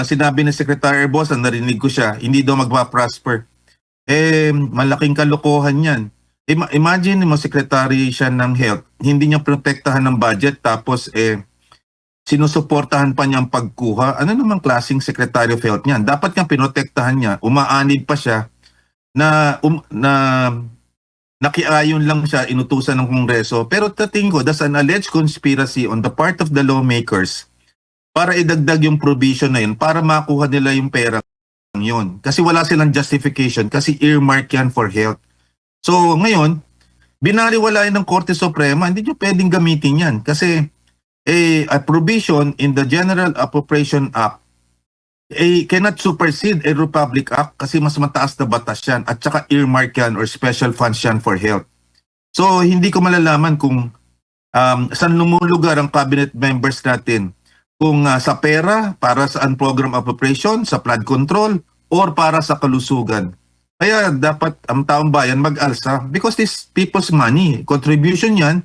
sinabi ni Secretary Boss, narinig ko siya, hindi daw magpa-prosper. Malaking kalokohan yan. Imagine mo, Secretary siya ng Health, hindi niya protektahan ng budget, tapos sinusuportahan pa niya ang pagkuha. Ano namang klaseng Secretary of Health niyan? Dapat niyang pinotektahan niya, umaanid pa siya, na nakiayon lang siya, inutusan ng Kongreso. Pero tingin ko, that's an alleged conspiracy on the part of the lawmakers para idagdag yung provision na yun, para makuha nila yung pera yun. Kasi wala silang justification, kasi earmark yan for health. So ngayon, binaliwala ng Korte Suprema, hindi nyo pwedeng gamitin yan. Kasi a provision in the General Appropriation Act cannot supersede a Republic Act kasi mas mataas na batas yan at saka earmark yan or special funds yan for health. So hindi ko malalaman kung saan lumulugar ang cabinet members natin, kung sa pera para sa program appropriation, sa flood control, or para sa kalusugan. Kaya dapat ang taong bayan mag-alsa because this people's money, contribution yan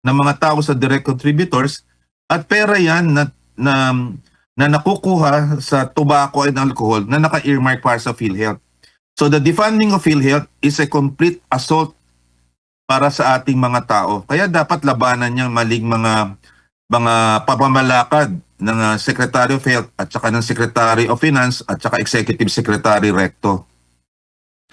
ng mga tao sa direct contributors at pera yan na nakukuha sa tobacco and alcohol na naka-earmark para sa PhilHealth. So the defunding of PhilHealth is a complete assault para sa ating mga tao. Kaya dapat labanan niyang maling mga pamamalakad ng Secretary of Health at saka ng Secretary of Finance at saka Executive Secretary Recto.